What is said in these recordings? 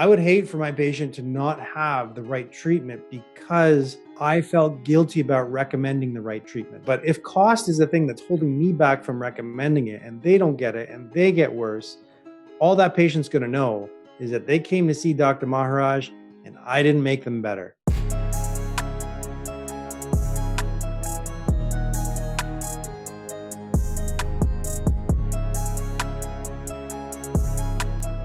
I would hate for my patient to not have the right treatment because I felt guilty about recommending the right treatment. But if cost is the thing that's holding me back from recommending it and they don't get it and they get worse, all that patient's going to know is that they came to see Dr. Maharaj and I didn't make them better.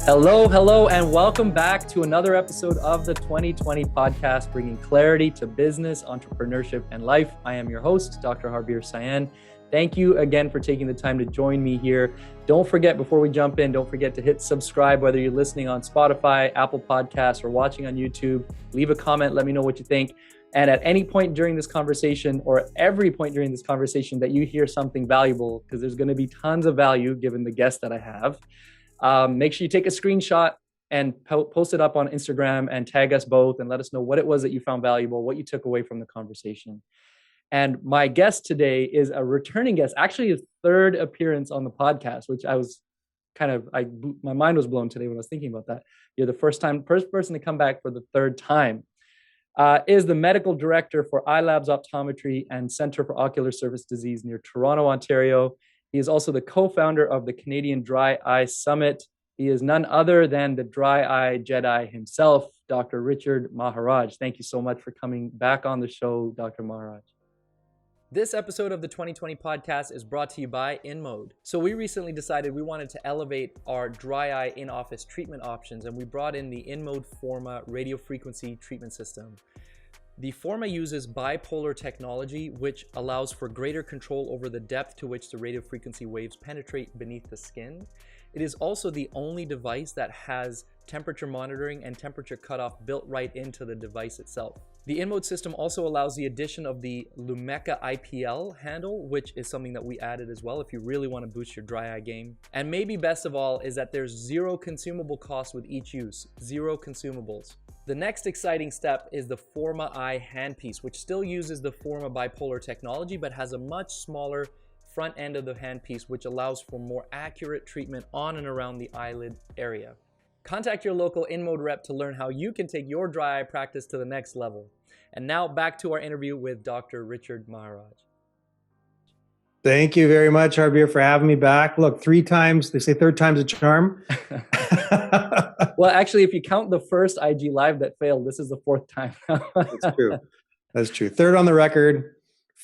Hello, and welcome back to another episode of the 2020 podcast, bringing clarity to business, entrepreneurship, and life. I am your host, Dr. Harbir Sayan. Thank you again for taking the time to join me here. Don't forget, before we jump in, don't forget to hit subscribe, whether you're listening on Spotify, Apple Podcasts, or watching on YouTube. Leave a comment, let me know what you think. And at any point during this conversation, or every point during this conversation that you hear something valuable, because there's going to be tons of value given the guest that I have, make sure you take a screenshot and post it up on Instagram and tag us both and let us know what it was that you found valuable, what you took away from the conversation. And my guest today is a returning guest, actually his third appearance on the podcast, which I was my mind was blown today when I was thinking about that. You're the first person to come back for the third time. Is the medical director for iLabs Optometry and Center for Ocular Surface Disease near Toronto, Ontario. He is also the co-founder of the Canadian Dry Eye Summit. He is none other than the Dry Eye Jedi himself, Dr. Richard Maharaj. Thank you so much for coming back on the show, Dr. Maharaj. This episode of the 2020 podcast is brought to you by InMode. So we recently decided we wanted to elevate our dry eye in-office treatment options, and we brought in the InMode Forma radiofrequency treatment system. The Forma uses bipolar technology, which allows for greater control over the depth to which the radiofrequency waves penetrate beneath the skin. It is also the only device that has temperature monitoring and temperature cutoff built right into the device itself. The InMode system also allows the addition of the Lumeka IPL handle, which is something that we added as well if you really want to boost your dry eye game. And maybe best of all is that there's zero consumable cost with each use, zero consumables. The next exciting step is the Forma Eye Handpiece, which still uses the Forma bipolar technology, but has a much smaller front end of the handpiece, which allows for more accurate treatment on and around the eyelid area. Contact your local InMode rep to learn how you can take your dry eye practice to the next level. And now back to our interview with Dr. Richard Maharaj. Thank you very much, Harbir, for having me back. Look, 3 times, they say third time's a charm. Well, actually, if you count the first IG Live that failed, this is the 4th time. That's true. That's true. 3rd on the record,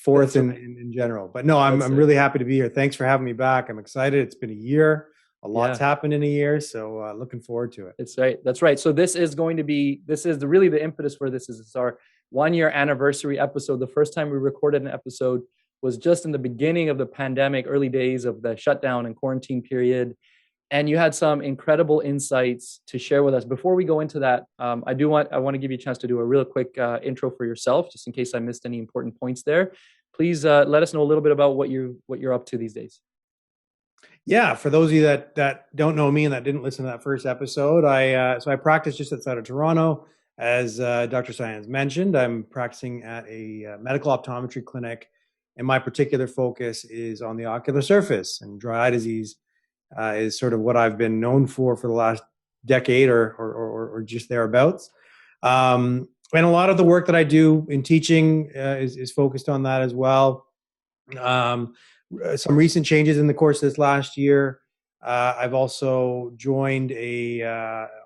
4th in general. But no, I'm really happy to be here. Thanks for having me back. I'm excited. It's been a year. A lot's happened in a year, so looking forward to it. That's right. So this is really the impetus for this. It's our 1-year anniversary episode. The first time we recorded an episode was just in the beginning of the pandemic, early days of the shutdown and quarantine period. And you had some incredible insights to share with us. Before we go into that, I want to give you a chance to do a real quick intro for yourself, just in case I missed any important points there. Please let us know a little bit about what you're up to these days. Yeah, for those of you that don't know me and that didn't listen to that first episode, I practice just outside of Toronto. As Dr. Sayan's mentioned, I'm practicing at a medical optometry clinic, and my particular focus is on the ocular surface, and dry eye disease is sort of what I've been known for the last decade or just thereabouts. And a lot of the work that I do in teaching is focused on that as well. Some recent changes in the course of this last year. I've also joined a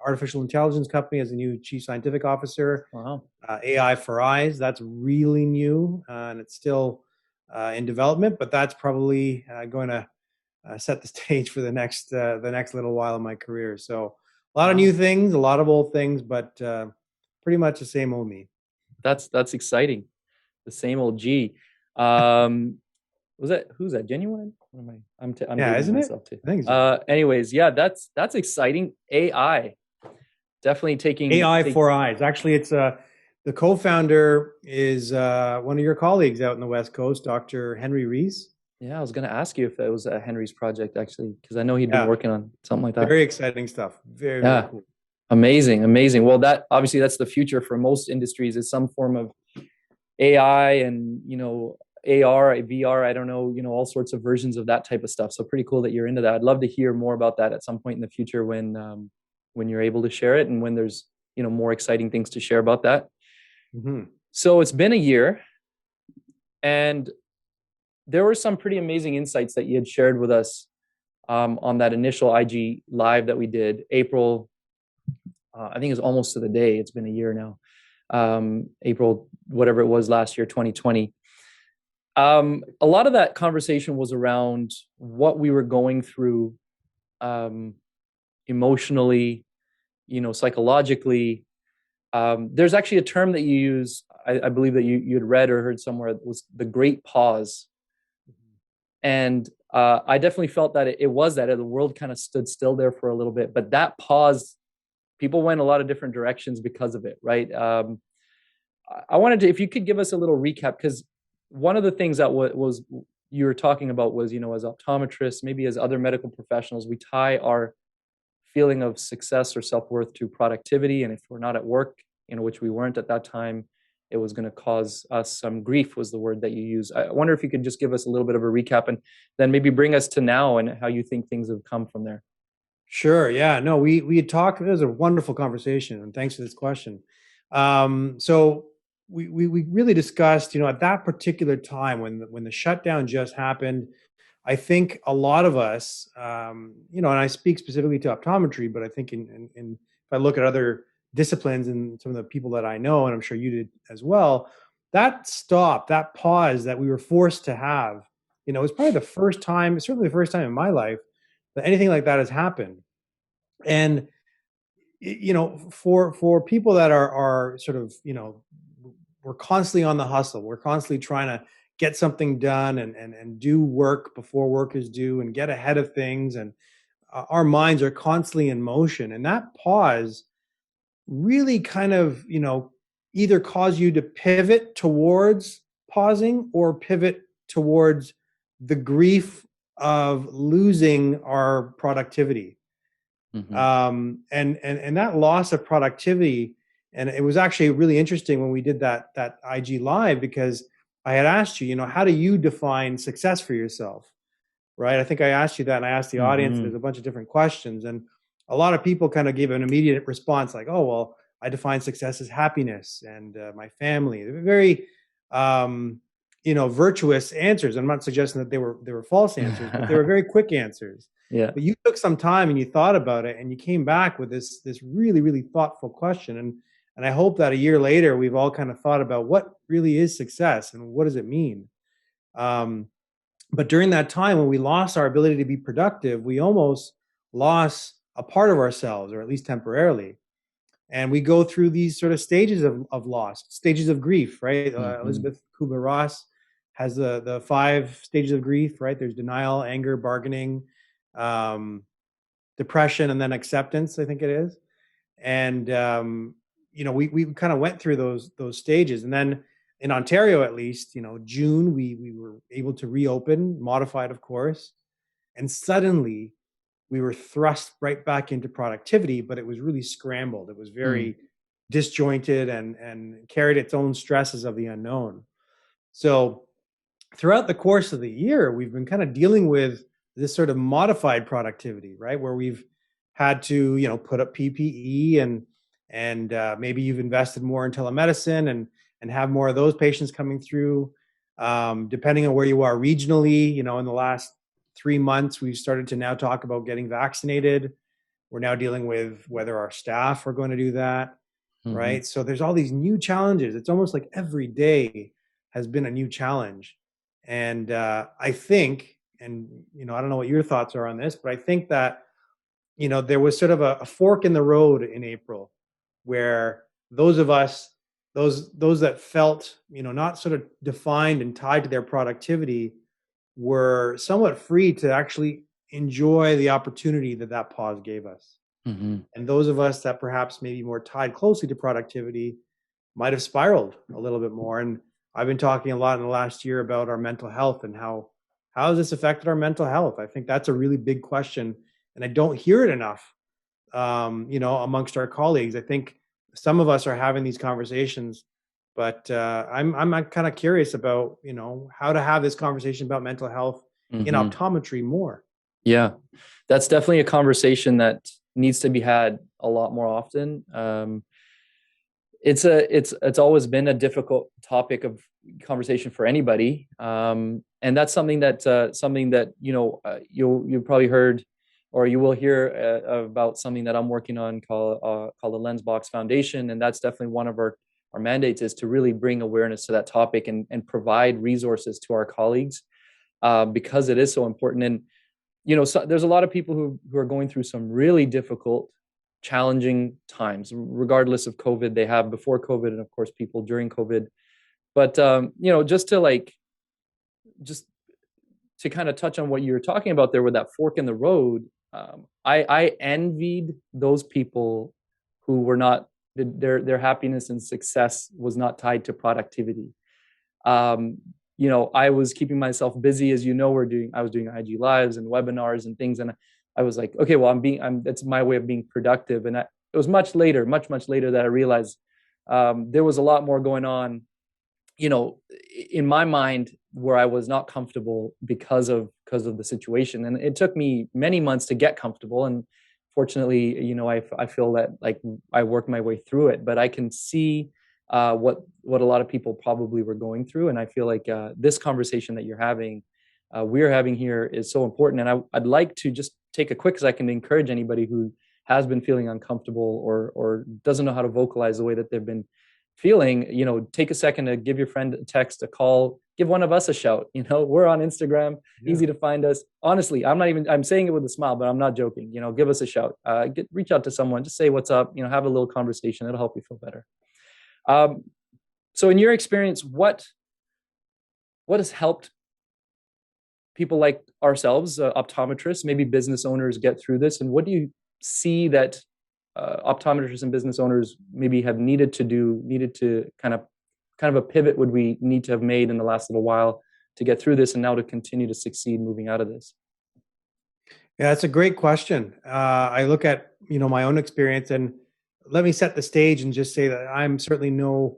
artificial intelligence company as a new chief scientific officer. Wow. AI for Eyes. That's really new, and it's still in development, but that's probably going to set the stage for the next little while in my career. So a lot of new things, a lot of old things, but pretty much the same old me. That's exciting. The same old G. Who's that? Genuine? I'm isn't myself it? Too. I think so. Anyways, that's exciting. AI, definitely taking for Eyes. Actually, it's the co-founder is one of your colleagues out in the West Coast, Dr. Henry Rees. Yeah, I was going to ask you if that was Henry's project, actually, because I know he'd been working on something like that. Very exciting stuff. Very cool. Amazing. Well, that's the future for most industries, is some form of AI and, AR, VR, I don't know, all sorts of versions of that type of stuff. So pretty cool that you're into that. I'd love to hear more about that at some point in the future when when you're able to share it and when there's, more exciting things to share about that. Mm-hmm. So it's been a year, and there were some pretty amazing insights that you had shared with us on that initial IG live that we did, April. I think it's almost to the day. It's been a year now. April, whatever it was last year, 2020. A lot of that conversation was around what we were going through emotionally, psychologically. There's actually a term that you use, I believe that you had read or heard somewhere, it was the great pause. And I definitely felt that it was that. The world kind of stood still there for a little bit. But that pause, people went a lot of different directions because of it, right? I wanted to, if you could give us a little recap, because one of the things that was you were talking about was, as optometrists, maybe as other medical professionals, we tie our feeling of success or self-worth to productivity. And if we're not at work, which we weren't at that time, it was going to cause us some grief, was the word that you use. I wonder if you could just give us a little bit of a recap and then maybe bring us to now and how you think things have come from there. Sure. Yeah. No, we had talked. It was a wonderful conversation, and thanks for this question. So we really discussed, at that particular time when the shutdown just happened. I think a lot of us, and I speak specifically to optometry, but I think if I look at other disciplines and some of the people that I know, and I'm sure you did as well, that pause that we were forced to have, was probably the first time, certainly the first time in my life that anything like that has happened. And for people that are sort of, we're constantly on the hustle, we're constantly trying to get something done and do work before work is due and get ahead of things, and our minds are constantly in motion, and that pause really kind of either cause you to pivot towards pausing or pivot towards the grief of losing our productivity. Mm-hmm. And that loss of productivity, and it was actually really interesting when we did that IG live, because I had asked you, how do you define success for yourself? Right? I think I asked you that, and I asked the audience, and there's a bunch of different questions, and a lot of people kind of gave an immediate response like, oh, well, I define success as happiness and my family. They're very, virtuous answers. I'm not suggesting that they were false answers, but they were very quick answers. Yeah. But you took some time and you thought about it, and you came back with this really, really thoughtful question. And I hope that a year later, we've all kind of thought about what really is success and what does it mean. But during that time when we lost our ability to be productive, we almost lost a part of ourselves, or at least temporarily. And we go through these sort of stages of loss, stages of grief, right? Mm-hmm. Elizabeth Kubler-Ross has the 5 stages of grief, right? There's denial, anger, bargaining, depression, and then acceptance, I think it is. And, we kind of went through those stages. And then in Ontario, at least, June, we were able to reopen, modified, of course. And suddenly we were thrust right back into productivity, but it was really scrambled. It was very disjointed and carried its own stresses of the unknown. So throughout the course of the year, we've been kind of dealing with this sort of modified productivity, right? Where we've had to, put up PPE and maybe you've invested more in telemedicine and have more of those patients coming through. Depending on where you are regionally, in the last 3 months, we've started to now talk about getting vaccinated. We're now dealing with whether our staff are going to do that, right? So there's all these new challenges. It's almost like every day has been a new challenge. And I think, and, I don't know what your thoughts are on this, but I think that, there was sort of a fork in the road in April where those of us, those that felt, not sort of defined and tied to their productivity, were somewhat free to actually enjoy the opportunity that pause gave us. Mm-hmm. And those of us that perhaps maybe more tied closely to productivity might have spiraled a little bit more. And I've been talking a lot in the last year about our mental health and how has this affected our mental health? I think that's a really big question. And I don't hear it enough, amongst our colleagues. I think some of us are having these conversations, but I'm kind of curious about, how to have this conversation about mental health in optometry more. Yeah, that's definitely a conversation that needs to be had a lot more often. It's always been a difficult topic of conversation for anybody, and that's something that you'll probably heard, or you will hear about something that I'm working on called the Lens Box Foundation, and that's definitely one of our mandates, is to really bring awareness to that topic and provide resources to our colleagues, because it is so important. And so there's a lot of people who are going through some really difficult, challenging times, regardless of COVID. They have before COVID, and of course people during COVID. But just to kind of touch on what you were talking about there with that fork in the road, I envied those people who were not, their happiness and success was not tied to productivity. I was keeping myself busy, as I was doing IG lives and webinars and things. And I was like, okay, well, that's my way of being productive. And it was much later, much later, that I realized there was a lot more going on, in my mind, where I was not comfortable because of the situation. And it took me many months to get comfortable. And fortunately, I feel that, like, I worked my way through it, but I can see what a lot of people probably were going through. And I feel like this conversation that we're having here is so important. And I'd like to just take a quick second to encourage anybody who has been feeling uncomfortable or doesn't know how to vocalize the way that they've been feeling. Take a second to give your friend a text, a call, give one of us a shout. We're on Instagram, easy to find us. Honestly, I'm saying it with a smile, but I'm not joking. Give us a shout, reach out to someone, just say what's up, have a little conversation. It'll help you feel better. So in your experience, what has helped people like ourselves, optometrists, maybe business owners, get through this? And what do you see that optometrists and business owners maybe have needed to kind of a pivot would we need to have made in the last little while to get through this and now to continue to succeed moving out of this? Yeah, that's a great question. I look at, my own experience, and let me set the stage and just say that I'm certainly not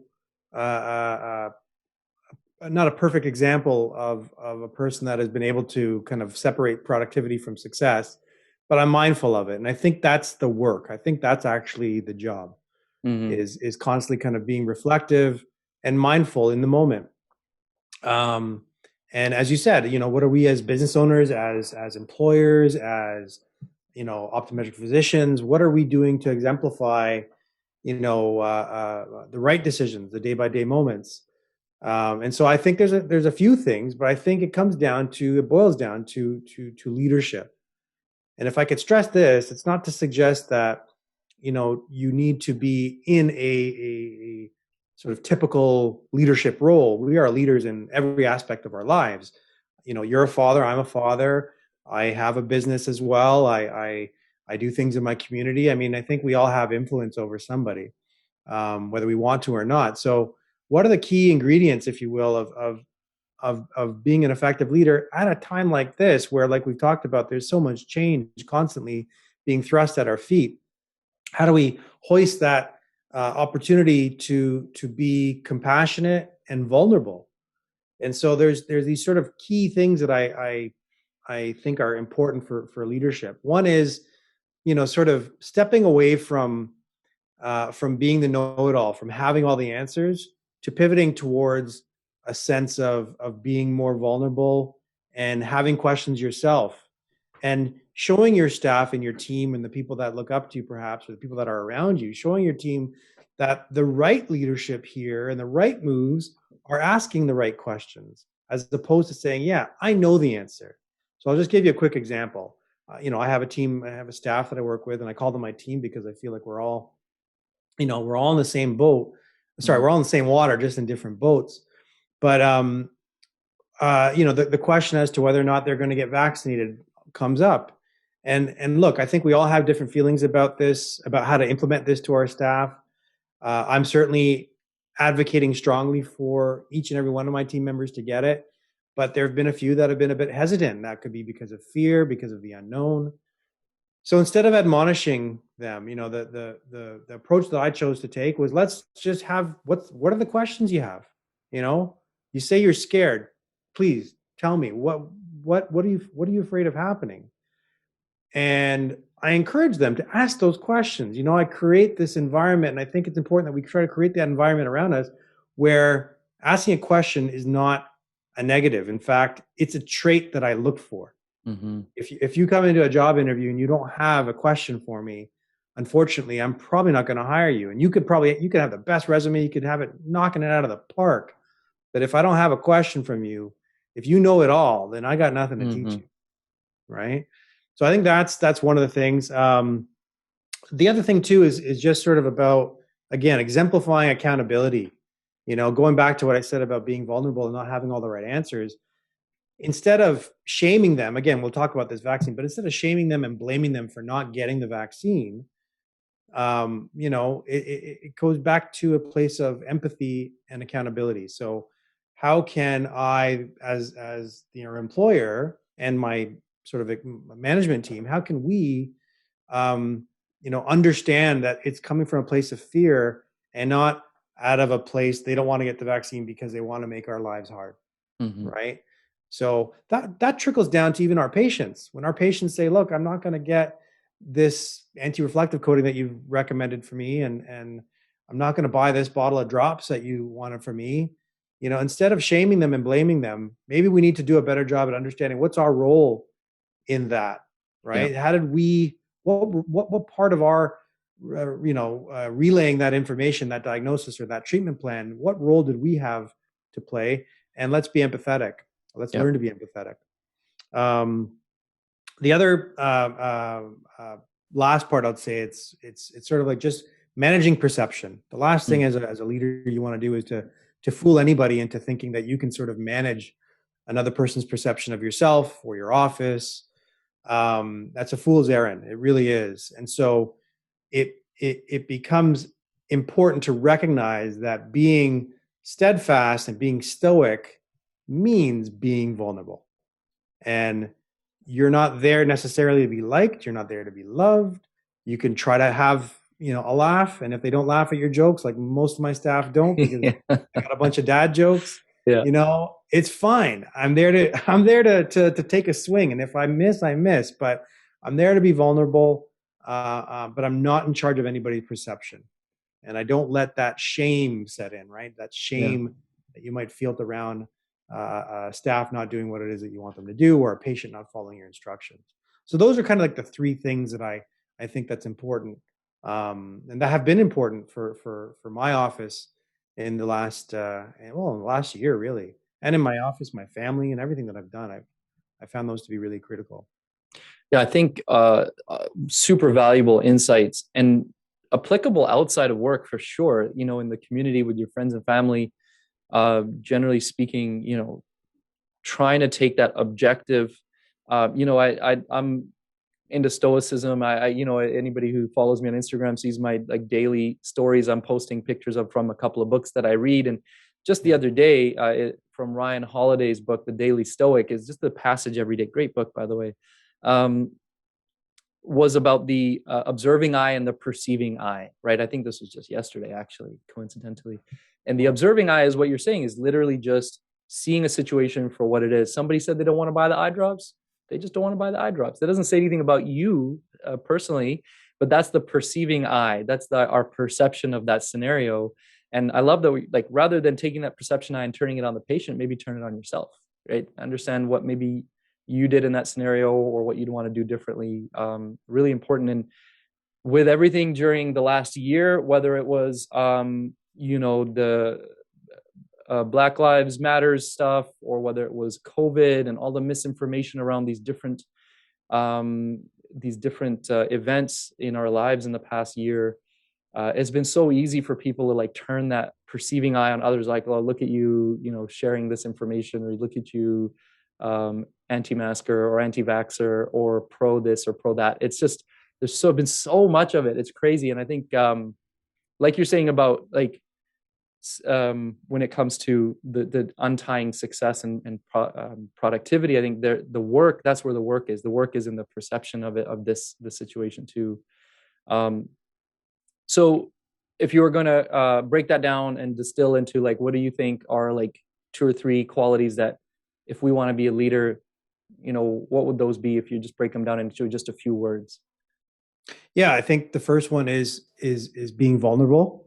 a perfect example of a person that has been able to kind of separate productivity from success, but I'm mindful of it. And I think that's the work. I think that's actually the job, Mm-hmm. is constantly kind of being reflective and mindful in the moment. And as you said, what are we as business owners, as employers, as, optometric physicians, what are we doing to exemplify, the right decisions, the day by day moments? And so I think there's a few things, but I think it boils down to leadership. And if I could stress this, it's not to suggest that, you need to be in a sort of typical leadership role. We are leaders in every aspect of our lives. You're a father, I'm a father. I have a business as well. I do things in my community. I mean, I think we all have influence over somebody, whether we want to or not. So what are the key ingredients, if you will, of being an effective leader at a time like this, where, like we've talked about, there's so much change constantly being thrust at our feet? How do we hoist that opportunity to be compassionate and vulnerable? And so there's these sort of key things that I think are important for leadership. One is, sort of stepping away from being the know-it-all, from having all the answers, to pivoting towards a sense of being more vulnerable and having questions yourself, and showing your staff and your team and the people that look up to you, perhaps, or the people that are around you, showing your team that the right leadership here and the right moves are asking the right questions, as opposed to saying, yeah, I know the answer. So I'll just give you a quick example. I have a staff that I work with, and I call them my team because I feel like we're all in the same boat. Sorry, we're all in the same water, just in different boats. But the question as to whether or not they're going to get vaccinated comes up. And look, I think we all have different feelings about this, about how to implement this to our staff. I'm certainly advocating strongly for each and every one of my team members to get it, but there have been a few that have been a bit hesitant. That could be because of fear, because of the unknown. So instead of admonishing them, the approach that I chose to take was, let's just have, what are the questions you have? You say you're scared. Please tell me, what are you afraid of happening? And I encourage them to ask those questions. I create this environment, and I think it's important that we try to create that environment around us where asking a question is not a negative. In fact, it's a trait that I look for. Mm-hmm. If you come into a job interview and you don't have a question for me, unfortunately, I'm probably not going to hire you. And you could have the best resume, you could have it knocking it out of the park. But if I don't have a question from you, if you know it all, then I got nothing to teach Mm-hmm. you, right? So I think that's one of the things. The other thing too is just sort of about, again, exemplifying accountability. Going back to what I said about being vulnerable and not having all the right answers. Instead of shaming them, again, we'll talk about this vaccine, but instead of shaming them and blaming them for not getting the vaccine, it goes back to a place of empathy and accountability. So how can I, as your employer and my sort of management team, how can we, understand that it's coming from a place of fear and not out of a place they don't want to get the vaccine because they want to make our lives hard, Mm-hmm. right? So that trickles down to even our patients. When our patients say, "Look, I'm not going to get this anti-reflective coating that you've recommended for me, and I'm not going to buy this bottle of drops that you wanted for me," instead of shaming them and blaming them, maybe we need to do a better job at understanding what's our role in that, Yeah. right? How did we? What part of our relaying that information, that diagnosis or that treatment plan, what role did we have to play? And let's be empathetic. Let's Yeah. learn to be empathetic. The other last part, I'd say it's sort of like just managing perception. The last thing as a leader you want to do is to fool anybody into thinking that you can sort of manage another person's perception of yourself or your office. That's a fool's errand. It really is. And so it becomes important to recognize that being steadfast and being stoic means being vulnerable. And you're not there necessarily to be liked. You're not there to be loved. You can try to have, a laugh. And if they don't laugh at your jokes, like most of my staff don't, because Yeah. I got a bunch of dad jokes, Yeah. it's fine. I'm there to take a swing. And if I miss, I miss, but I'm there to be vulnerable. But I'm not in charge of anybody's perception. And I don't let that shame set in, right? That Yeah. shame that you might feel around staff not doing what it is that you want them to do, or a patient not following your instructions. So those are kind of like the three things that I think that's important, and that have been important for my office in the last in the last year really, and in my office, my family, and everything that I've done. I found those to be really critical. Yeah, I think super valuable insights and applicable outside of work for sure. In the community with your friends and family, generally speaking, trying to take that objective. I'm into stoicism. Anybody who follows me on Instagram sees my like daily stories I'm posting pictures of from a couple of books that I read. And just the Yeah. other day, from Ryan Holiday's book, The Daily Stoic, is just the passage every day. Great book, by the way. Um, was about the observing eye and the perceiving eye, right? I think this was just yesterday, actually, coincidentally. And the observing eye is what you're saying is literally just seeing a situation for what it is. Somebody said they don't want to buy the eye drops. They just don't want to buy the eye drops. That doesn't say anything about you personally, but that's the perceiving eye. That's our perception of that scenario. And I love that we like rather than taking that perception eye and turning it on the patient, maybe turn it on yourself, right? Understand what maybe you did in that scenario or what you'd want to do differently. Really important. And with everything during the last year, whether it was, the Black Lives Matters stuff, or whether it was COVID and all the misinformation around these different events in our lives in the past year, it's been so easy for people to like turn that perceiving eye on others, like, oh, look at you, sharing this information, or look at you, anti-masker or anti-vaxxer or pro this or pro that. It's just been so much of it. It's crazy. And I think, like you're saying about like when it comes to the untying success and productivity, I think the work, that's where the work is. The work is in the perception of it, of this situation too. So if you were going to break that down and distill into like, what do you think are like 2 or 3 qualities that if we want to be a leader, what would those be if you just break them down into just a few words? Yeah, I think the first one is being vulnerable,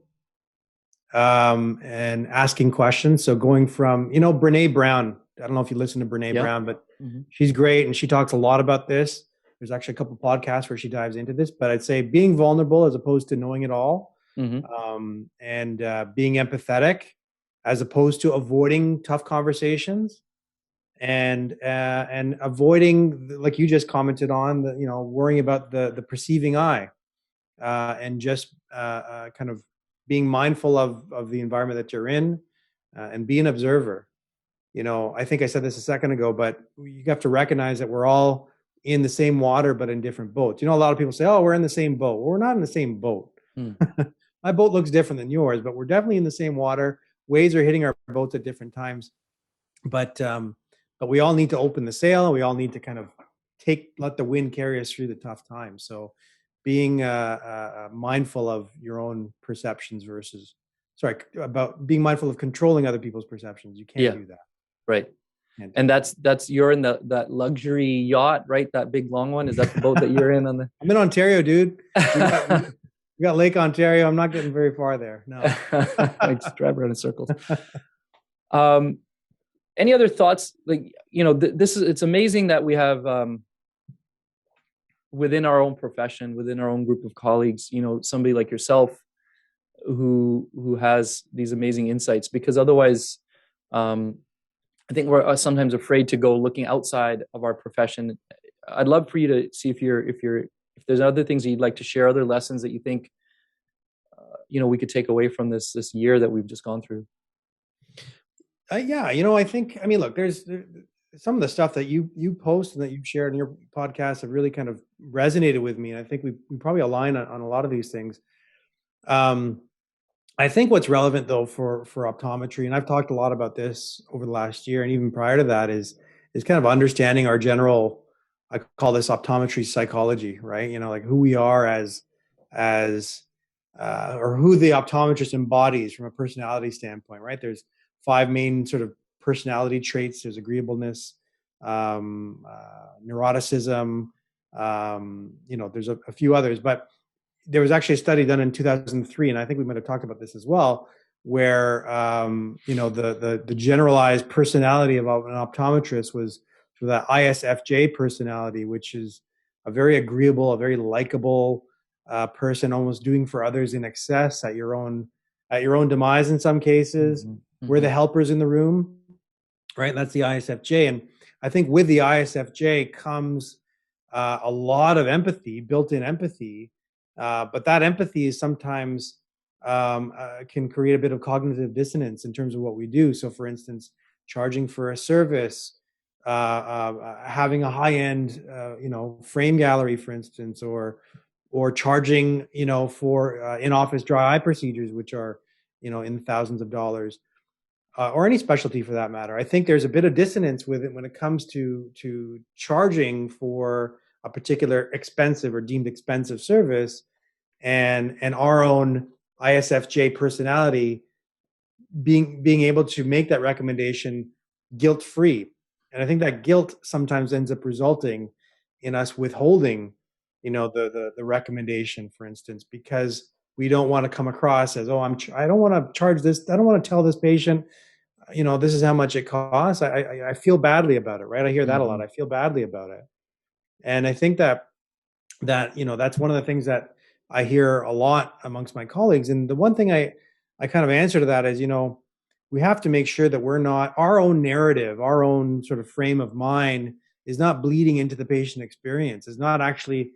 and asking questions. So going from, Brene Brown. I don't know if you listen to Brene Yeah. Brown, but Hmm. she's great and she talks a lot about this. There's actually a couple podcasts where she dives into this, but I'd say being vulnerable as opposed to knowing it all, Hmm. and being empathetic as opposed to avoiding tough conversations, and avoiding, like you just commented on, worrying about the perceiving eye, and just kind of being mindful of the environment that you're in, and be an observer. I think I said this a second ago, but you have to recognize that we're all in the same water, but in different boats. A lot of people say, "Oh, we're in the same boat." Well, we're not in the same boat. Mm. My boat looks different than yours, but we're definitely in the same water. Waves are hitting our boats at different times, but we all need to open the sail, and we all need to kind of let the wind carry us through the tough times. So being mindful of your own perceptions versus, sorry, about being mindful of controlling other people's perceptions. You can't Yeah. do that. Right. Can't do And that. that's you're in that luxury yacht, right? That big long one. Is that the boat that you're in on the? I'm in Ontario, dude. We got Lake Ontario. I'm not getting very far there. No. I just drive around in circles. Um, any other thoughts? Like, this is, it's amazing that we have, within our own profession, within our own group of colleagues, somebody like yourself who has these amazing insights, because otherwise, um, I think we're sometimes afraid to go looking outside of our profession. I'd love for you to see if there's other things that you'd like to share, other lessons that you think we could take away from this year that we've just gone through. Yeah, I think, look, there's some of the stuff that you post and that you've shared in your podcast have really kind of resonated with me, and I think we probably align on a lot of these things. Um, I think what's relevant though for optometry, and I've talked a lot about this over the last year, and even prior to that, is kind of understanding our general. I call this optometry psychology, right? Like who we are as or who the optometrist embodies from a personality standpoint, right? There's five main sort of personality traits. There's agreeableness, neuroticism. There's a few others, but there was actually a study done in 2003, and I think we might have talked about this as well, where the generalized personality of an optometrist was for that ISFJ personality, which is a very agreeable, a very likable person, almost doing for others in excess at your own demise in some cases. Mm-hmm. We're Mm-hmm. the helpers in the room, right? That's the ISFJ, and I think with the ISFJ comes a lot of empathy, built-in empathy, but that empathy is sometimes can create a bit of cognitive dissonance in terms of what we do. So, for instance, charging for a service, having a high-end, frame gallery, for instance, or charging, for in-office dry eye procedures, which are, in thousands of dollars, or any specialty for that matter. I think there's a bit of dissonance with it when it comes to charging for a particular expensive or deemed expensive service, and our own ISFJ personality being able to make that recommendation guilt free. And I think that guilt sometimes ends up resulting in us withholding, the recommendation, for instance, because we don't want to come across as, oh, I don't want to charge this. I don't want to tell this patient, this is how much it costs. I feel badly about it, right? I hear that a lot. Mm-hmm. I feel badly about it. And I think that's one of the things that I hear a lot amongst my colleagues. And the one thing I kind of answer to that is, we have to make sure that we're not, our own narrative, our own sort of frame of mind is not bleeding into the patient experience, is not actually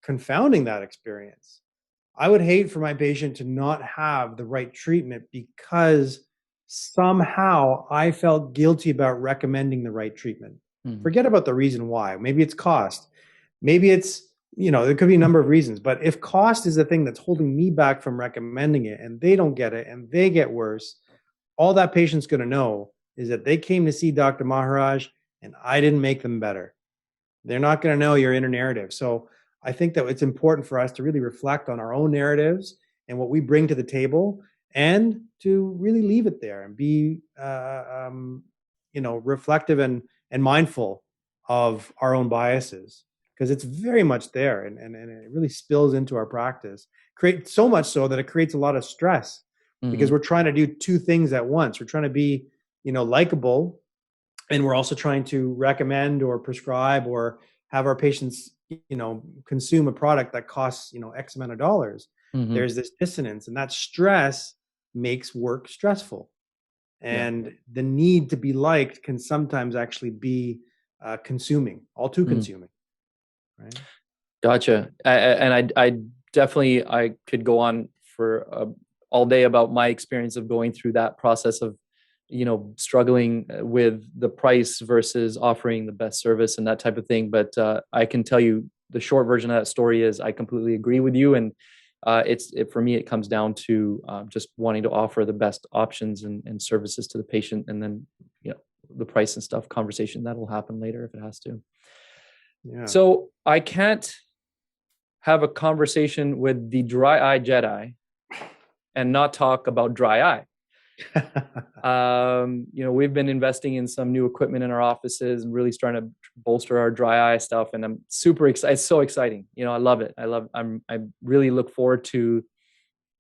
confounding that experience. I would hate for my patient to not have the right treatment because somehow I felt guilty about recommending the right treatment. Mm-hmm. Forget about the reason why. Maybe it's cost. Maybe it's, there could be a number of reasons. But if cost is the thing that's holding me back from recommending it and they don't get it and they get worse, all that patient's going to know is that they came to see Dr. Maharaj and I didn't make them better. They're not going to know your inner narrative. So I think that it's important for us to really reflect on our own narratives and what we bring to the table, and to really leave it there and be, reflective and mindful of our own biases. because it's very much there, and it really spills into our practice. Create so much so that it creates a lot of stress because we're trying to do two things at once. We're trying to be, likable, and we're also trying to recommend or prescribe or have our patients, consume a product that costs, X amount of dollars. Mm-hmm. There's this dissonance, and that stress makes work stressful. Yeah. And the need to be liked can sometimes actually be consuming, all too consuming, right? Gotcha. I definitely, I could go on for all day about my experience of going through that process of, struggling with the price versus offering the best service and that type of thing. But I can tell you the short version of that story is I completely agree with you. And for me, it comes down to just wanting to offer the best options and services to the patient. And then, the price and stuff conversation that'll happen later if it has to. Yeah. So I can't have a conversation with the dry eye Jedi and not talk about dry eye. We've been investing in some new equipment in our offices and really starting to bolster our dry eye stuff. And I'm super excited. It's so exciting. I love it. I really look forward to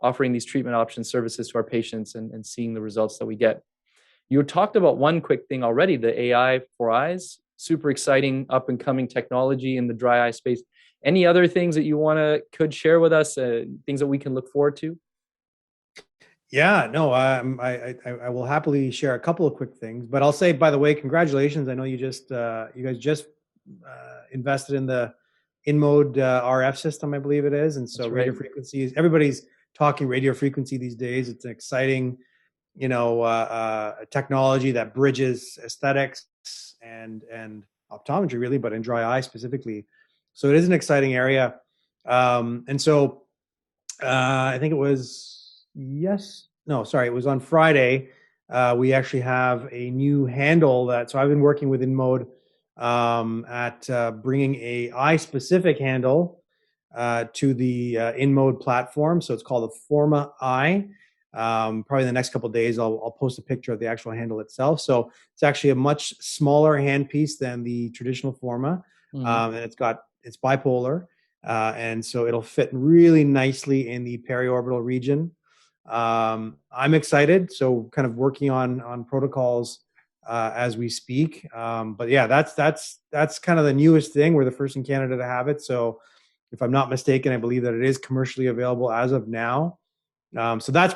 offering these treatment option services to our patients and seeing the results that we get. You talked about one quick thing already, the AI for eyes, super exciting up and coming technology in the dry eye space. Any other things that you could share with us, things that we can look forward to? Yeah, no, I will happily share a couple of quick things, but I'll say, by the way, congratulations. I know you guys just invested in the InMode RF system, I believe it is. And so That's radio right. frequencies, everybody's talking radio frequency these days. It's an exciting, technology that bridges aesthetics and optometry really, but in dry eye specifically. So it is an exciting area. And so I think it was it was on Friday. We actually have a new handle so I've been working with InMode at bringing a eye specific handle to the InMode platform. So it's called the Forma Eye. Probably in the next couple of days, I'll post a picture of the actual handle itself. So it's actually a much smaller handpiece than the traditional Forma, and it's bipolar, and so it'll fit really nicely in the periorbital region. I'm excited, so kind of working on protocols as we speak. But yeah, that's kind of the newest thing. We're the first in Canada to have it. So if I'm not mistaken, I believe that it is commercially available as of now. So that's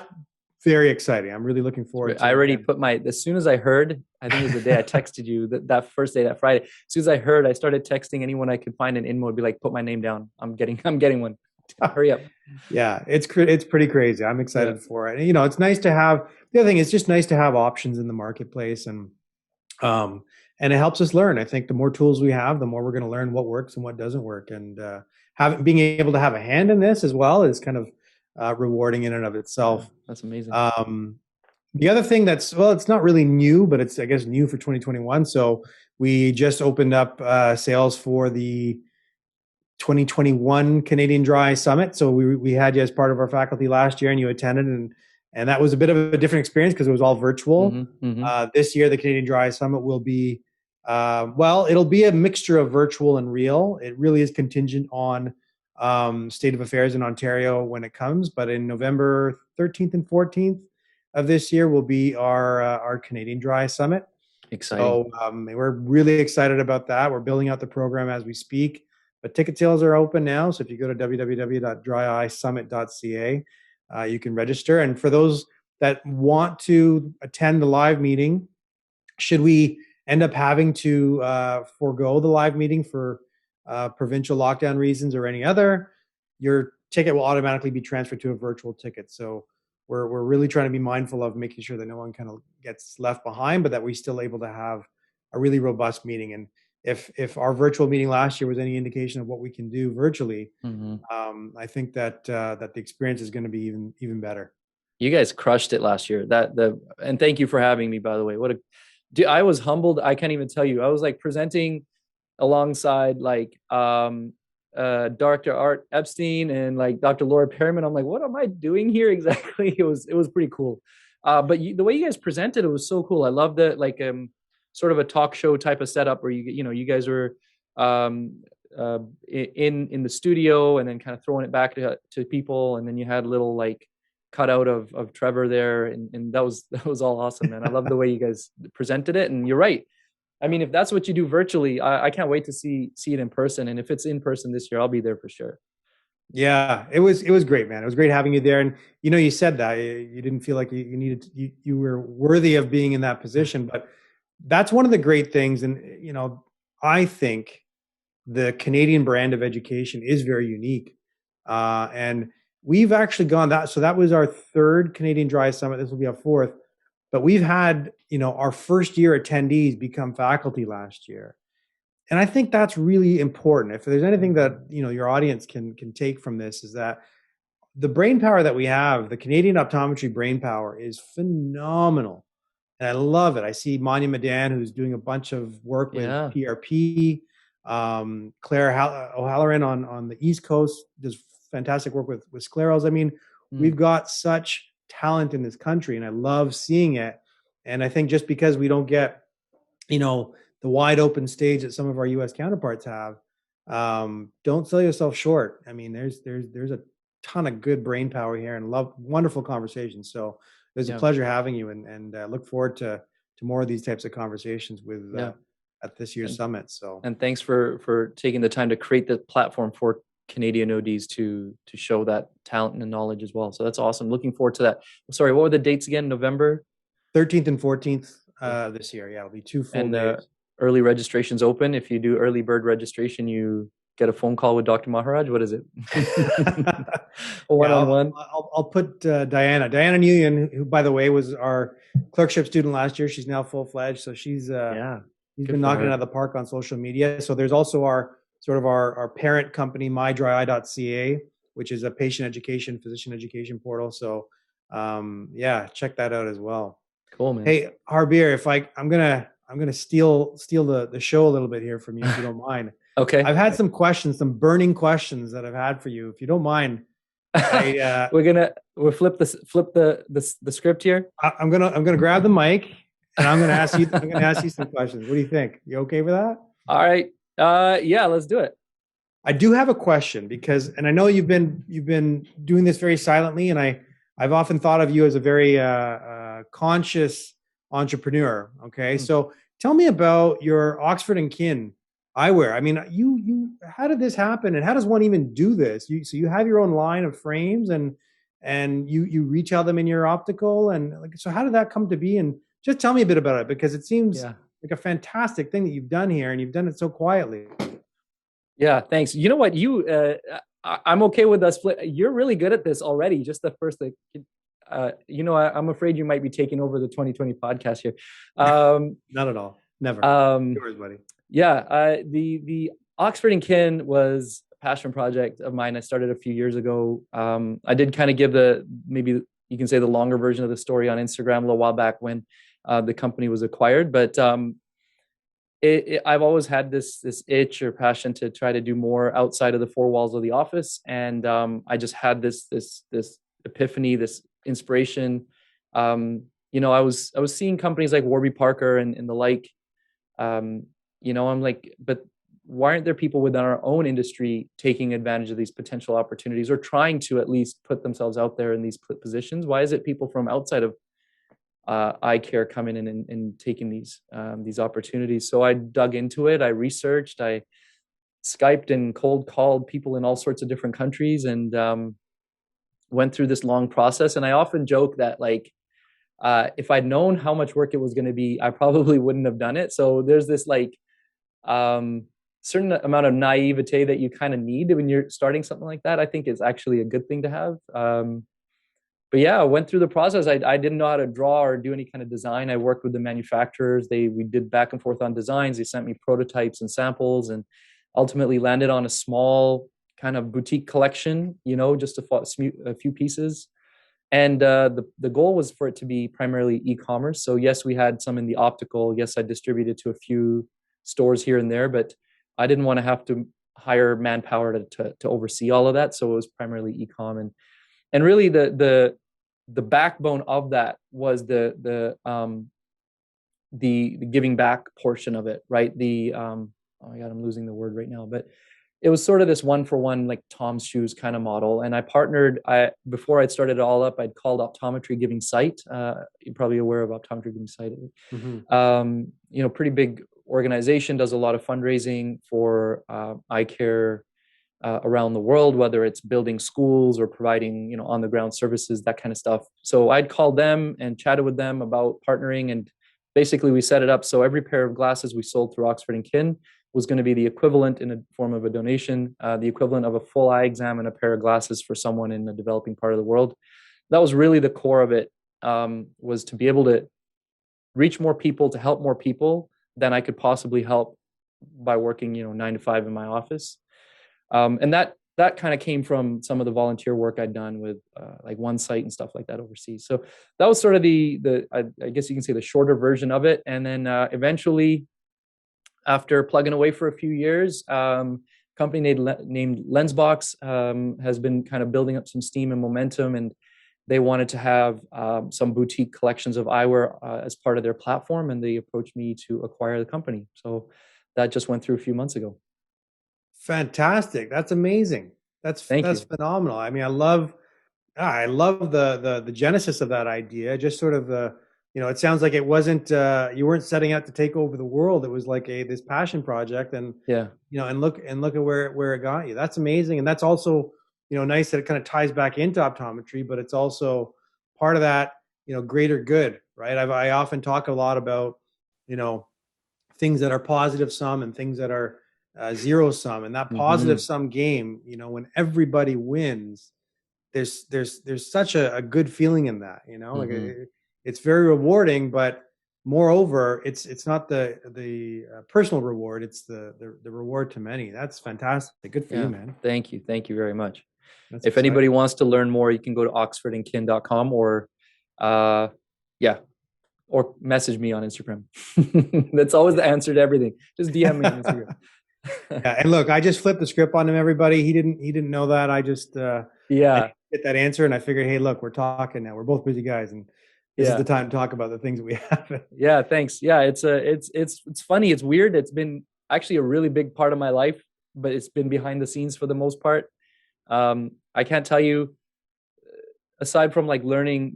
very exciting. I'm really looking forward to it. I already put as soon as I heard, I think it was the day I texted you that first day, that Friday. As soon as I heard, I started texting anyone I could find in InMode, be like, put my name down. I'm getting one. Hurry up. Yeah, it's pretty crazy. I'm excited for it. And, it's nice to have, the other thing, it's just nice to have options in the marketplace, and it helps us learn. I think the more tools we have, the more we're going to learn what works and what doesn't work. And being able to have a hand in this as well is kind of rewarding in and of itself. Yeah, that's amazing. The other thing it's not really new, but it's, I guess, new for 2021. So we just opened up sales for the 2021 Canadian Dry Summit. So we had you as part of our faculty last year, and you attended, and that was a bit of a different experience because it was all virtual. This year, the Canadian Dry Summit will be, it'll be a mixture of virtual and real. It really is contingent on state of affairs in Ontario when it comes. But in November 13th and 14th of this year will be our Canadian Dry Summit. Exciting. So we're really excited about that. We're building out the program as we speak. But ticket sales are open now. So if you go to www.dryeyesummit.ca, you can register. And for those that want to attend the live meeting, should we end up having to forego the live meeting for provincial lockdown reasons or any other, your ticket will automatically be transferred to a virtual ticket. So we're really trying to be mindful of making sure that no one kind of gets left behind, but that we're still able to have a really robust meeting. And if our virtual meeting last year was any indication of what we can do virtually, I think that the experience is going to be even better. You guys crushed it last year. And thank you for having me, by the way. I was humbled. I can't even tell you. I was like presenting alongside Dr. Art Epstein and like Dr. Laura Perriman. I'm like, what am I doing here exactly? It was pretty cool. But the way you guys presented, it was so cool. I loved it. Like sort of a talk show type of setup where you guys were in the studio and then kind of throwing it back to people, and then you had little like cutout of Trevor there, and that was all awesome, man. I love the way you guys presented it, and you're right. I mean, if that's what you do virtually, I can't wait to see it in person. And if it's in person this year, I'll be there for sure. Yeah, it was great, man. It was great having you there. And you said that you didn't feel like you needed you were worthy of being in that position, but that's one of the great things. And I think the Canadian brand of education is very unique. And we've actually gone that. So that was our third Canadian Dry Summit. This will be our fourth. But we've had, our first year attendees become faculty last year. And I think that's really important. If there's anything that, your audience can take from this, is that the brain power that we have, the Canadian optometry brain power, is phenomenal. And I love it. I see Manya Madan, who's doing a bunch of work with PRP. Claire O'Halloran on the East Coast does fantastic work with sclerals. I mean, we've got such talent in this country, and I love seeing it. And I think just because we don't get, the wide open stage that some of our U.S. counterparts have, don't sell yourself short. I mean, there's a ton of good brain power here, and wonderful conversations. So it was a pleasure having you, and look forward to more of these types of conversations with at this year's summit. So, and thanks for taking the time to create the platform for Canadian ODs to show that talent and knowledge as well. So that's awesome. Looking forward to that. Sorry, what were the dates again? November 13th and 14th this year. Yeah, it'll be 2 full days. Early registration's open. If you do early bird registration, you get a phone call with Dr. Maharaj. What is it? One-on-one. I'll put Diana Nguyen, who, by the way, was our clerkship student last year. She's now full-fledged. So she's been knocking it out of the park on social media. So there's also our parent company, mydryeye.ca, which is a patient education, physician education portal. So check that out as well. Cool, man. Hey, Harbir, I'm gonna steal the show a little bit here from you, if you don't mind. Okay. I've had some burning questions that I've had for you. If you don't mind, we'll flip the script here. I'm gonna grab the mic, and I'm gonna ask you some questions. What do you think? You okay with that? All right. Yeah, let's do it. I do have a question and I know you've been doing this very silently, and I've often thought of you as a very conscious entrepreneur. Okay, so tell me about your Oxford and Kin eyewear. I mean, you how did this happen, and how does one even do this? So you have your own line of frames, and you retail them in your optical, and so how did that come to be? And just tell me a bit about it, because it seems like a fantastic thing that you've done here, and you've done it so quietly. Yeah, thanks. You know what? I'm okay with us. You're really good at this already. Just the first thing. I'm afraid you might be taking over the 2020 podcast here. Not at all. Never. Yours, buddy. Yeah. The Oxford and Kin was a passion project of mine. I started a few years ago. I did kind of give maybe you can say the longer version of the story on Instagram a little while back when the company was acquired. But I've always had this itch or passion to try to do more outside of the four walls of the office. And I just had this epiphany, this inspiration. I was seeing companies like Warby Parker and the like. I'm like, but why aren't there people within our own industry taking advantage of these potential opportunities, or trying to at least put themselves out there in these positions? Why is it people from outside of eye care coming in and taking these opportunities? So I dug into it. I researched. I Skyped and cold called people in all sorts of different countries, and went through this long process. And I often joke that if I'd known how much work it was going to be, I probably wouldn't have done it. So there's this certain amount of naivete that you kind of need when you're starting something like that. I think it's actually a good thing to have. But yeah, I went through the process. I didn't know how to draw or do any kind of design. I worked with the manufacturers. We did back and forth on designs. They sent me prototypes and samples, and ultimately landed on a small kind of boutique collection, just a few pieces. And the goal was for it to be primarily e-commerce. So yes, we had some in the optical. Yes, I distributed to a few stores here and there, but I didn't want to have to hire manpower to oversee all of that. So it was primarily e-com, and really the backbone of that was the giving back portion of it, right? Oh my God, I'm losing the word right now, but it was sort of this one for one, like Tom's shoes kind of model. And I partnered, before I'd started it all up, I'd called Optometry Giving Sight. You're probably aware of Optometry Giving Sight. Mm-hmm. Pretty big organization, does a lot of fundraising for eye care around the world, whether it's building schools or providing, on the ground services, that kind of stuff. So I'd called them and chatted with them about partnering, and basically we set it up so every pair of glasses we sold through Oxford and Kin was going to be the equivalent, in a form of a donation, the equivalent of a full eye exam and a pair of glasses for someone in the developing part of the world. That was really the core of it, was to be able to reach more people, to help more people than I could possibly help by working, 9 to 5 in my office. And that kind of came from some of the volunteer work I'd done with like One Sight and stuff like that overseas. So that was sort of I guess you can say the shorter version of it. And then eventually, after plugging away for a few years, company named Lensbox has been kind of building up some steam and momentum, and they wanted to have some boutique collections of eyewear as part of their platform, and they approached me to acquire the company. So that just went through a few months ago. Fantastic. That's amazing. That's Thank you. phenomenal. I mean, I love the genesis of that idea. Just sort of it sounds like it wasn't you weren't setting out to take over the world. It was like this passion project, and Yeah. and look at where it got you. That's amazing, and that's also nice that it kind of ties back into optometry, but it's also part of that greater good, right? I often talk a lot about things that are positive sum and things that are zero sum, and that positive sum game, when everybody wins, there's such a good feeling in that, like it's very rewarding, but moreover, it's not the personal reward, it's the reward to many. That's fantastic. Good for you, man. Thank you very much. That's if exciting. Anybody wants to learn more, you can go to oxfordandkin.com or or message me on Instagram. That's always the answer to everything. Just DM me on Instagram. Yeah, and look, I just flipped the script on him, everybody. He didn't know that. I just I get that answer, and I figured, hey, look, we're talking now. We're both busy guys, and this is the time to talk about the things that we have. Yeah, thanks. Yeah, it's funny. It's weird. It's been actually a really big part of my life, but it's been behind the scenes for the most part. I can't tell you, aside from like learning,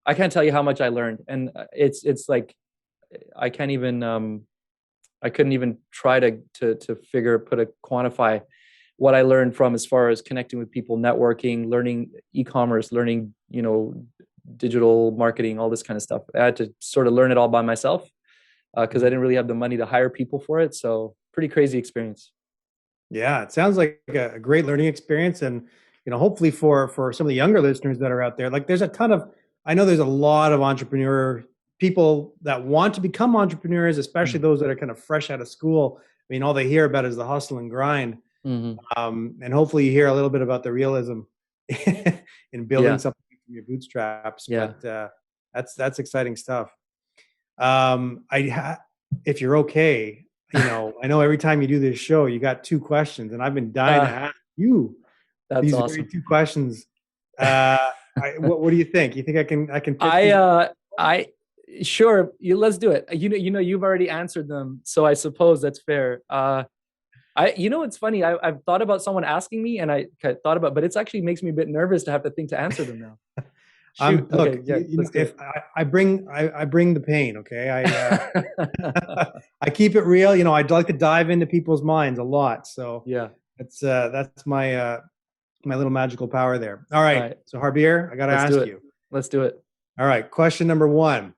I can't tell you how much I learned, and it's like I can't even I couldn't even try to quantify what I learned from, as far as connecting with people, networking, learning e-commerce, learning, digital marketing, all this kind of stuff. I had to sort of learn it all by myself because I didn't really have the money to hire people for it. So pretty crazy experience. Yeah, it sounds like a great learning experience, and hopefully for some of the younger listeners that are out there, like I know there's a lot of entrepreneur people that want to become entrepreneurs, especially those that are kind of fresh out of school. I mean, all they hear about is the hustle and grind. And hopefully you hear a little bit about the realism in building something from your bootstraps. Yeah. But that's exciting stuff. If you're okay, I know every time you do this show, you got 2 questions, and I've been dying to ask you these awesome. very 2 questions. What do you think? You think I can? Sure. Let's do it. You've already answered them, so I suppose that's fair. It's funny. I've thought about someone asking me, and I thought about, but it's actually makes me a bit nervous to have to think to answer them now. Look, if I bring the pain, okay. I keep it real. I'd like to dive into people's minds a lot. So that's my little magical power there. All right. So Harbier, I got to ask you. Let's do it. All right. Question number 1.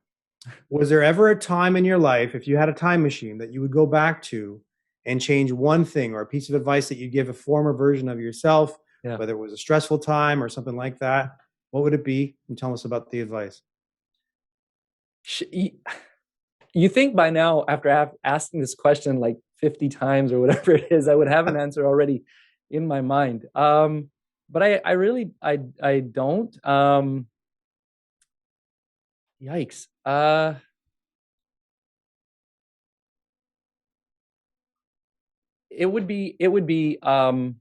Was there ever a time in your life, if you had a time machine, that you would go back to and change one thing or a piece of advice that you give a former version of yourself, whether it was a stressful time or something like that? What would it be? And tell us about the advice. You think by now, after asking this question like 50 times or whatever it is, I would have an answer already in my mind. But I really don't. Yikes. It would be I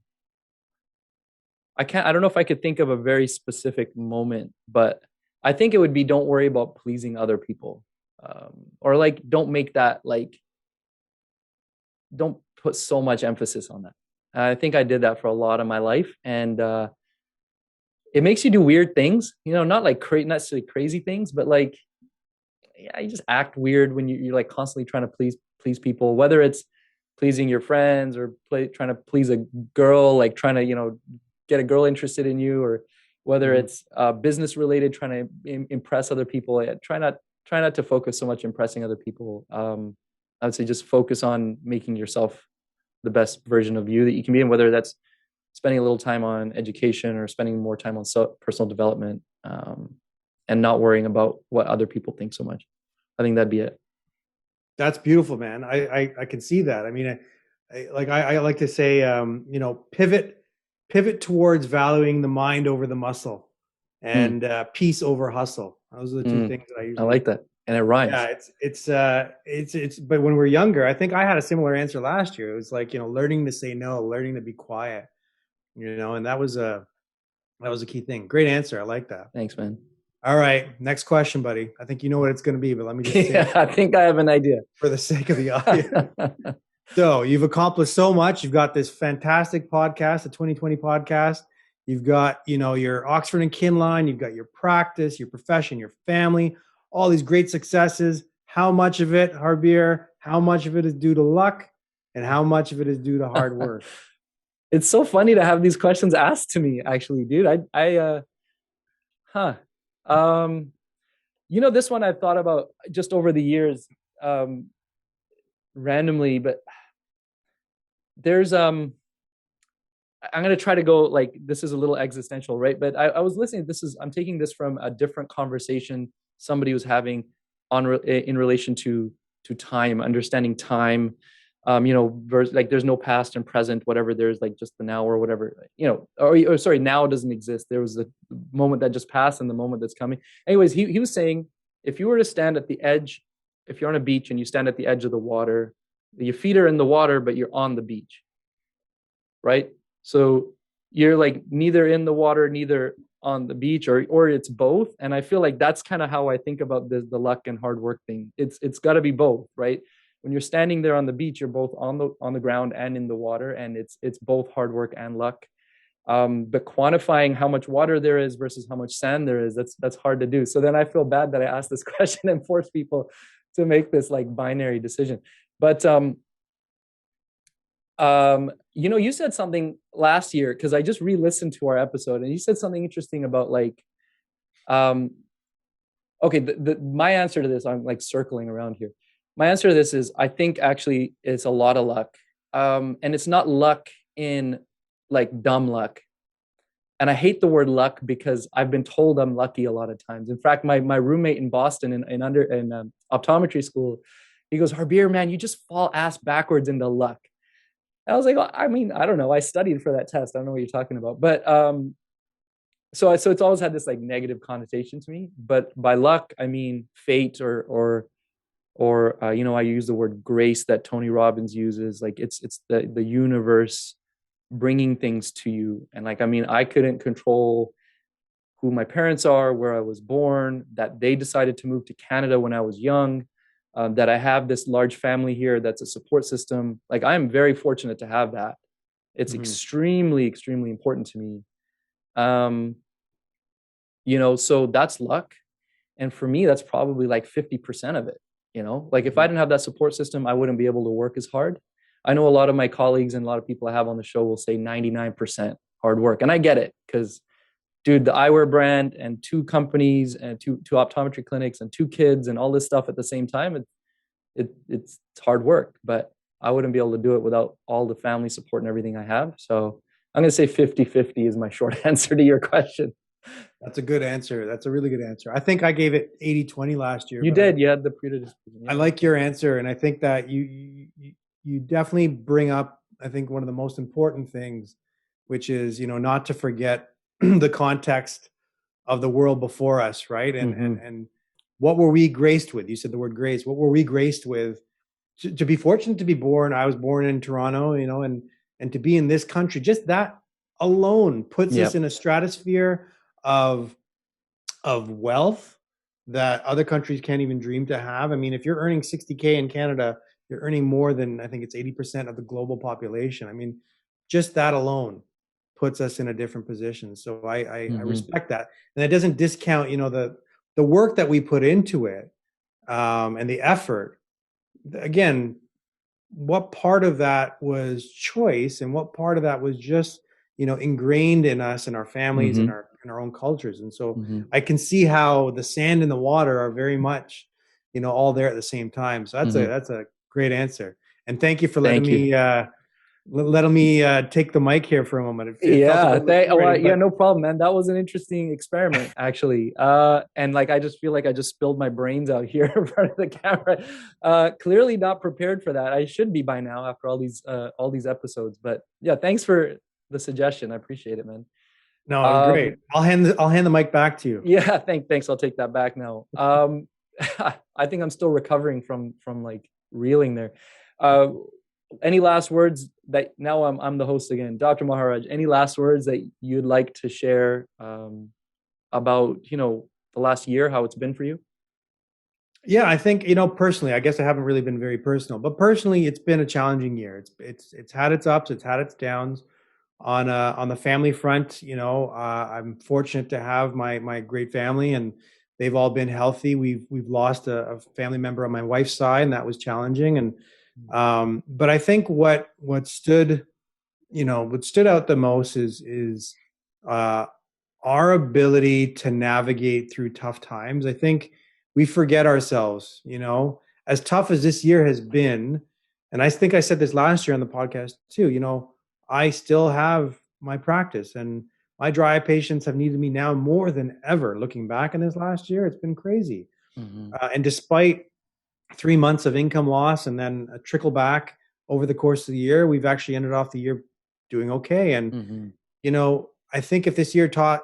don't know if I could think of a very specific moment, but I think it would be, don't worry about pleasing other people. Or like, don't make that, like, don't put so much emphasis on that. I think I did that for a lot of my life, and it makes you do weird things. Not like not necessarily crazy things, but like, yeah, you just act weird when you're like constantly trying to please people, whether it's pleasing your friends or trying to please a girl, like trying to get a girl interested in you, or whether Mhm. it's business related, trying to impress other people. Try not to focus so much impressing other people. I would say just focus on making yourself the best version of you that you can be, and whether that's spending a little time on education or spending more time on personal development, and not worrying about what other people think so much. I think that'd be it. That's beautiful, man. I can see that. I mean, I like to say, pivot towards valuing the mind over the muscle, Mm, and peace over hustle. Those are the two mm, things that I I usually. like that, and it Yeah, rhymes. it's. But when we're younger, I think I had a similar answer last year. It was like, learning to say no, learning to be quiet, and that was a key thing. Great answer. I like that. Thanks, man. All right, next question, buddy. I think you know what it's going to be, but let me just say Yeah, it I think I have an idea. for the sake of the audience. So you've accomplished so much. You've got this fantastic podcast, the 2020 podcast. You've got, your Oxford and Kin line. You've got your practice, your profession, your family, all these great successes. How much of it, Harbir, how much of it is due to luck and how much of it is due to hard work? It's so funny to have these questions asked to me, actually, dude. Huh. Um, this one I've thought about just over the years, um, randomly, but there's I'm gonna try to go like this is a little existential, right? But I was listening. I'm taking this from a different conversation somebody was having in relation to time, understanding time. Like there's no past and present, whatever. There's like just the now or whatever. Or sorry, now doesn't exist. There was the moment that just passed and the moment that's coming. Anyways, he was saying if you were to stand at the edge, if you're on a beach and you stand at the edge of the water, your feet are in the water, but you're on the beach, right? So you're like neither in the water, neither on the beach, or it's both. And I feel like that's kind of how I think about the luck and hard work thing. It's got to be both, right? When you're standing there on the beach, you're both on the ground and in the water, and it's both hard work and luck. But quantifying how much water there is versus how much sand there is, that's hard to do. So then I feel bad that I asked this question and forced people to make this like binary decision. But you said something last year because I just re-listened to our episode, and you said something interesting about like, um, okay, my answer to this, I'm like circling around here. My answer to this is, I think actually it's a lot of luck, and it's not luck in like dumb luck. And I hate the word luck because I've been told I'm lucky a lot of times. In fact, my roommate in Boston in optometry school, he goes, Harbir, man, you just fall ass backwards into luck. I was like, well, I mean, I don't know. I studied for that test. I don't know what you're talking about. But so it's always had this like negative connotation to me. But by luck, I mean fate or I use the word grace that Tony Robbins uses. Like it's the universe bringing things to you. And like, I mean, I couldn't control who my parents are, where I was born, that they decided to move to Canada when I was young, that I have this large family here that's a support system. Like I'm very fortunate to have that. It's Mhm. extremely, extremely important to me. Um, so that's luck. And for me, that's probably like 50% of it. Like if I Mhm. didn't have that support system, I wouldn't be able to work as hard. I know a lot of my colleagues and a lot of people I have on the show will say 99% hard work. And I get it because dude, the eyewear brand and two companies and two optometry clinics and two kids and all this stuff at the same time, it's hard work, but I wouldn't be able to do it without all the family support and everything I have. So I'm going to say 50-50 is my short answer to your question. That's a good answer. That's a really good answer. I think I gave it 80-20 last year, You but I, did. You had the predisposition. I Yeah. like your answer. And I think that you definitely bring up, I think, one of the most important things, which is, not to forget the context of the world before us, right? And and Mm-hmm. and what were we graced with? You said the word grace. What were we graced with to be fortunate to be born? I was born in Toronto, and to be in this country. Just that alone puts us Yep. in a stratosphere of wealth that other countries can't even dream to have. I mean, if you're earning 60K in Canada, you're earning more than, I think it's 80% of the global population. I mean, just that alone puts us in a different position. So I Mm-hmm. respect that, and it doesn't discount, the work that we put into it, and the effort. Again, what part of that was choice, and what part of that was just, ingrained in us and our families and Mm-hmm. our own cultures. And so Mm-hmm. I can see how the sand and the water are very much, all there at the same time. So Mm-hmm. that's a great answer. And thank you for Thank you. letting me take the mic here for a moment. It felt a Yeah, little intimidating, yeah, but no problem, man. That was an interesting experiment, actually. And like, I just feel like I just spilled my brains out here in front of the camera. Clearly not prepared for that. I should be by now after all these episodes. But yeah, thanks for the suggestion. I appreciate it, man. no, it was great. Um, I'll hand the mic back to you. yeah, thanks. I'll take that back now. I think I'm still recovering from like reeling there. Uh, any last words that now I'm the host again, Dr. Maharaj, any last words that you'd like to share about, the last year, how it's been for you? Yeah, I think, personally, I guess I haven't really been very personal, but personally, it's been a challenging year. It's had its ups, it's had its downs. On the family front, I'm fortunate to have my great family, and they've all been healthy. We've lost a family member on my wife's side, and that was challenging. And but I think what stood out the most is uh, our ability to navigate through tough times. I think we forget ourselves, as tough as this year has been. And I think I said this last year on the podcast too, I still have my practice, and my dry eye patients have needed me now more than ever. Looking back in this last year, it's been crazy. Mm-hmm. And despite 3 months of income loss and then a trickle back over the course of the year, we've actually ended off the year doing okay. And, Mm-hmm. I think if this year taught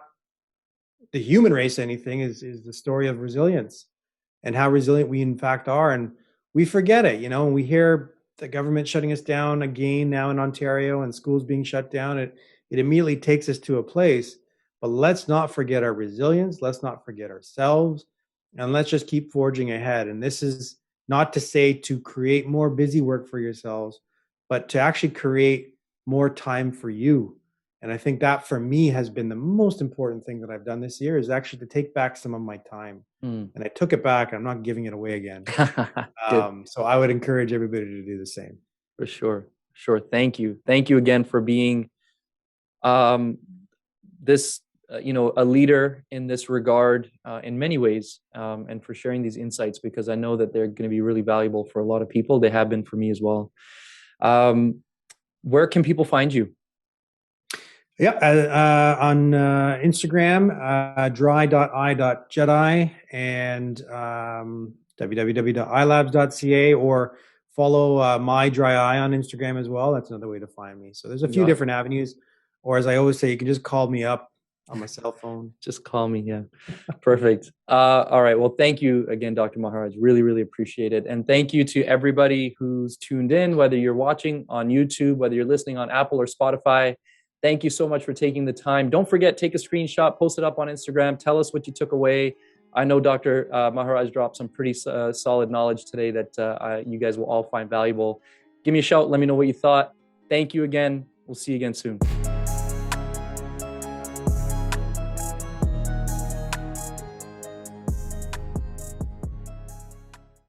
the human race anything, is the story of resilience and how resilient we in fact are. And we forget it, and we hear the government shutting us down again now in Ontario and schools being shut down. It immediately takes us to a place, but let's not forget our resilience. Let's not forget ourselves, and let's just keep forging ahead. And this is not to say to create more busy work for yourselves, but to actually create more time for you. And I think that for me has been the most important thing that I've done this year, is actually to take back some of my time. Mm. And I took it back. I'm not giving it away again. Good. So I would encourage everybody to do the same. For sure. Sure. Thank you. Thank you again for being this, a leader in this regard in many ways, and for sharing these insights, because I know that they're going to be really valuable for a lot of people. They have been for me as well. Where can people find you? Yeah, on Instagram, dry.eye.jedi, and www.ilabs.ca, or follow mydryeye on Instagram as well. That's another way to find me. So there's a few different avenues, or as I always say, you can just call me up on my cell phone. Just call me. Yeah. Perfect. All right. Well, thank you again, Dr. Maharaj. Really, really appreciate it. And thank you to everybody who's tuned in, whether you're watching on YouTube, whether you're listening on Apple or Spotify. Thank you so much for taking the time. Don't forget, take a screenshot, post it up on Instagram. Tell us what you took away. I know Dr. Maharaj dropped some pretty solid knowledge today that you guys will all find valuable. Give me a shout. Let me know what you thought. Thank you again. We'll see you again soon.